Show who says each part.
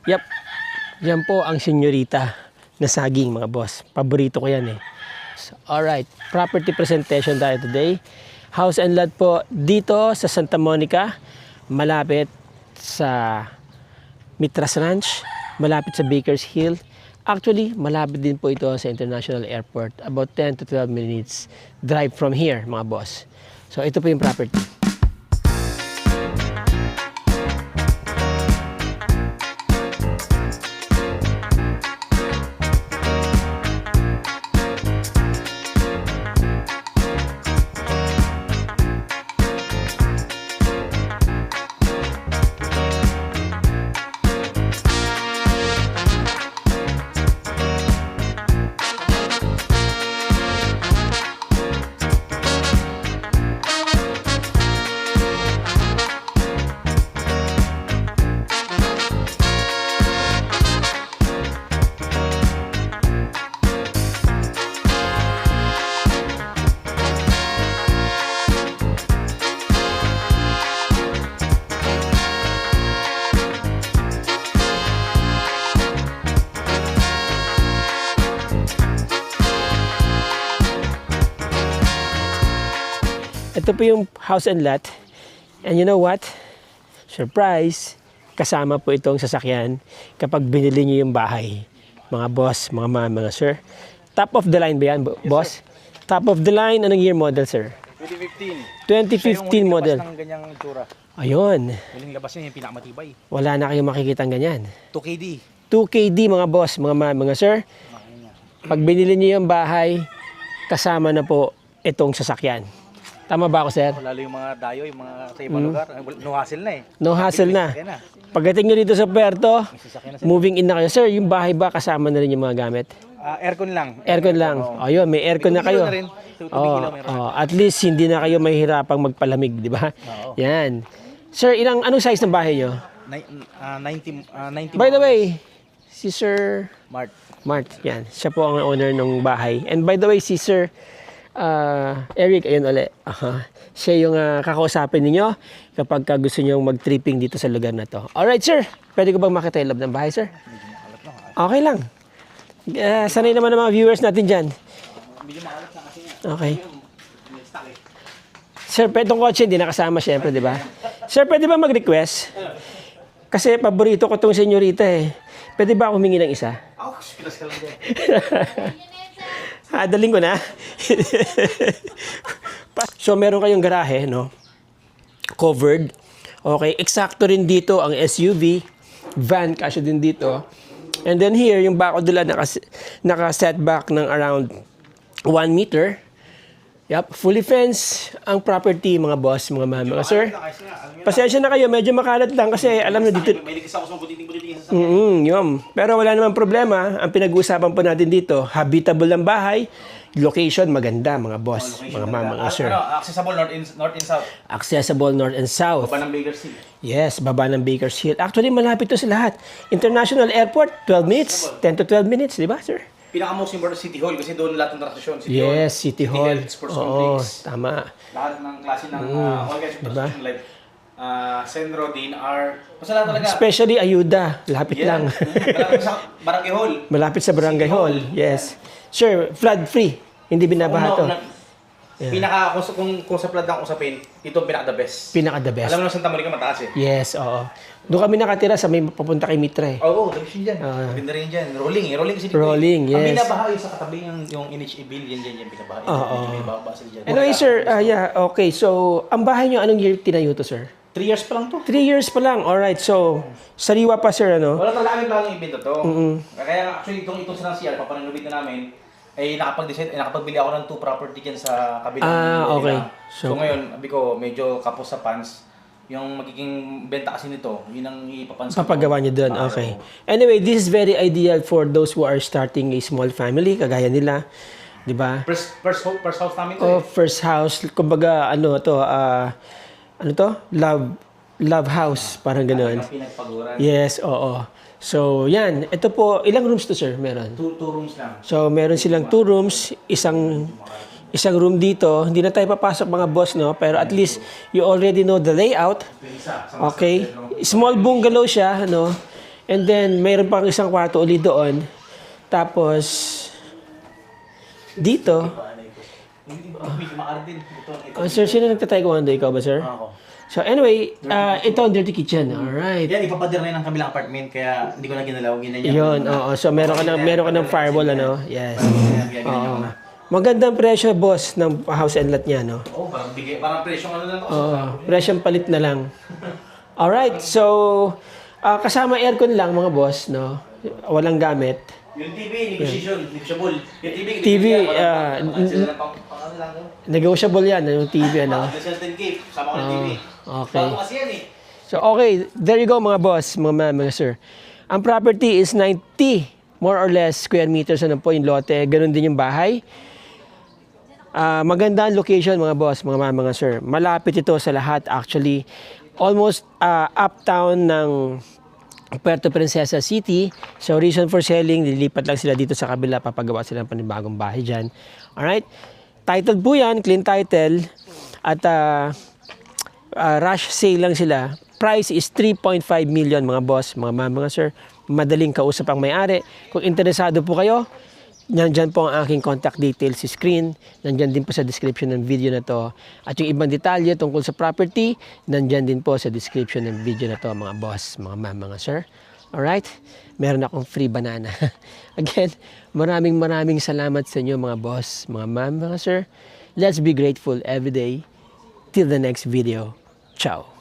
Speaker 1: Yep. Yan po ang senyorita na saging, mga boss. Paborito ko yan eh. So, alright. Property presentation tayo today. House and lot po dito sa Santa Monica. Malapit sa Mitras Ranch. Malapit sa Baker's Hill. Actually, malapit din po ito sa International Airport. About 10 to 12 minutes drive from here, mga boss. So, ito po yung property. Ito po yung house and lot. And you know what? Surprise! Kasama po itong sasakyan kapag binili niyo yung bahay. Mga boss, mga sir. Top of the line ba yan, boss?
Speaker 2: Sir.
Speaker 1: Top of the line, anong year model, sir?
Speaker 2: 2015.
Speaker 1: 2015 model.
Speaker 2: Ng ganyang itsura.
Speaker 1: Ayun.
Speaker 2: Huling labas niya yung pinakamatibay.
Speaker 1: Wala na kayong makikita ganyan.
Speaker 2: 2KD.
Speaker 1: 2KD, mga boss, mga sir. Pag binili niyo yung bahay, kasama na po itong sasakyan. Tama ba ako, sir?
Speaker 2: Lalo yung mga dayo, yung mga sa ibang lugar. No hassle na eh.
Speaker 1: No hassle na.
Speaker 2: Na.
Speaker 1: Pagdating nyo dito sa Puerto,
Speaker 2: Na
Speaker 1: moving in na kayo. Sir, yung bahay ba kasama na rin yung mga gamit?
Speaker 2: Aircon lang.
Speaker 1: Aircon lang. Ayun, may aircon na kayo. At least hindi na kayo mahihirapang magpalamig, di ba? Yan. Sir, anong size ng bahay nyo?
Speaker 2: 90.
Speaker 1: By the way, si Sir
Speaker 2: Mart.
Speaker 1: Yan. Siya po ang owner ng bahay. And by the way, si Sir Eric, ayun ulit. Siya yung kakausapin ninyo kapag gusto nyo mag-tripping dito sa lugar na to. Alright, sir. Pwede ko bang makita yung loob ng bahay, sir? Okay lang. Sanay naman ng mga viewers natin dyan. Okay. Sir, itong kotse hindi nakasama syempre, di ba? Sir, pwede ba mag-request? Kasi paborito ko itong senyorita eh. Pwede ba humingi ng isa? Daling ko na. So, meron kayong garahe, no? Covered. Okay, eksakto rin dito ang SUV. Van, kasya din dito. And then here, yung bako nila naka-setback ng around 1 meter. Yep, fully fenced ang property, mga boss, mga sir. Pasensya na kayo, medyo makalat lang kasi alam na dito. Pero wala namang problema. Ang pinag-uusapan po natin dito, habitable ang bahay, location maganda, mga boss, mga sir.
Speaker 2: Accessible north and south.
Speaker 1: Accessible north and south.
Speaker 2: Baba ng Baker's Hill.
Speaker 1: Yes, baba ng Baker's Hill. Actually, malapit to sa lahat. International Airport, 12 minutes, 10 to 12 minutes, di ba, sir?
Speaker 2: Pinaka-most important City Hall kasi doon lahat ng transaksyon.
Speaker 1: Yes, City Hall.
Speaker 2: Sports
Speaker 1: Oo,
Speaker 2: complex.
Speaker 1: tama.
Speaker 2: Lahat ng klase ng organization
Speaker 1: diba?
Speaker 2: like Senro, DNR. Basta lahat talaga.
Speaker 1: Especially Ayuda, lapit lang.
Speaker 2: Malapit sa Barangay Hall.
Speaker 1: Malapit sa Barangay Hall. Yes. Sir, flood free. Hindi binabaha to.
Speaker 2: Pinaka, kung sa flood ang usapin, ito pinaka the best.
Speaker 1: Pinaka the best.
Speaker 2: Alam mo na Santa Monica mataas eh.
Speaker 1: Yes, oo. Doon kami nakatira sa may papunta kay Mitra eh.
Speaker 2: Oo, the best yun dyan. Ganda rin dyan. Rolling kasi dito.
Speaker 1: Rolling, yes.
Speaker 2: Ang binabaha yung sa katabi yung NHA bill, yan binabaha.
Speaker 1: Oo.
Speaker 2: May bababa sila dyan.
Speaker 1: Anyway, sir, okay. So, ang bahay nyo, anong year tinayo to, sir?
Speaker 2: 3 years pa lang to.
Speaker 1: 3 years pa lang. Alright, so, sariwa pa, sir, ano?
Speaker 2: Wala talaga kami planong ibenta to. Kaya actually, itong silang CR, paparenovate na namin, nakapagbili ako ng 2 property dyan sa kabilang.
Speaker 1: Okay.
Speaker 2: So ngayon, sabi ko, medyo kapos sa funds. Yung magiging benta kasi nito, yun ang ipapansin ko.
Speaker 1: Papagawa niyo doon, okay. Anyway, this is very ideal for those who are starting a small family, kagaya nila. Di ba?
Speaker 2: First house namin to
Speaker 1: first house. Kumbaga, ano to? Love house. Parang ganoon.
Speaker 2: Pinagpaguran.
Speaker 1: Yes, oo. So, yan. Ito po, ilang rooms to, sir? Meron?
Speaker 2: 2 rooms lang.
Speaker 1: So, meron silang 2 rooms. Isang room dito. Hindi na tayo papasok, mga boss, no? Pero at least, you already know the layout. Okay? Small bungalow siya, no? And then, mayroon pang isang kwarto ulit doon. Tapos, dito, sir, sino nagtataekwondo? Ikaw ba, sir?
Speaker 2: Ako.
Speaker 1: So, anyway, ito ang dirty kitchen. Alright.
Speaker 2: Yan, ipapader na yun ang kabilang apartment, kaya hindi ko na ginalaw, ginanyan.
Speaker 1: Yun, oo. So, meron ka ng firewall, ano? Yes.
Speaker 2: Ganyan
Speaker 1: Oo.
Speaker 2: ko na.
Speaker 1: Magandang presyo, boss, ng house and lot niya, no?
Speaker 2: Oo, parang presyong ano lang ako.
Speaker 1: Oo. Presyong palit na lang. Alright, so, kasama aircon lang, mga boss, no? Walang gamit.
Speaker 2: Yung TV, negotiable. Yung
Speaker 1: TV,
Speaker 2: ano lang,
Speaker 1: negotiable yan, yung TV, ano?
Speaker 2: certain gift, sama ko ng TV.
Speaker 1: Okay.
Speaker 2: Bago kasi yan eh.
Speaker 1: So, okay. There you go, mga boss, mga sir. Ang property is 90, more or less, square meters. Ano po yung lote. Ganun din yung bahay. Maganda ang location, mga boss, mga sir. Malapit ito sa lahat, actually. Almost uptown ng Puerto Princesa City. So, reason for selling, lilipat lang sila dito sa kabila. Papagawa sila ng panibagong bahay dyan. Alright? Titled po yan, clean title. At rush sale lang sila. Price is 3.5 million, mga boss, mga sir. Madaling kausap ang may-ari. Kung interesado po kayo, nandyan po ang aking contact details sa screen. Nandyan din po sa description ng video na to. At yung ibang detalye tungkol sa property, nandyan din po sa description ng video na to, mga boss, mga sir. Alright? Meron akong free banana. Again, maraming salamat sa inyo, mga boss, mga sir. Let's be grateful every day. Till the next video. Ciao.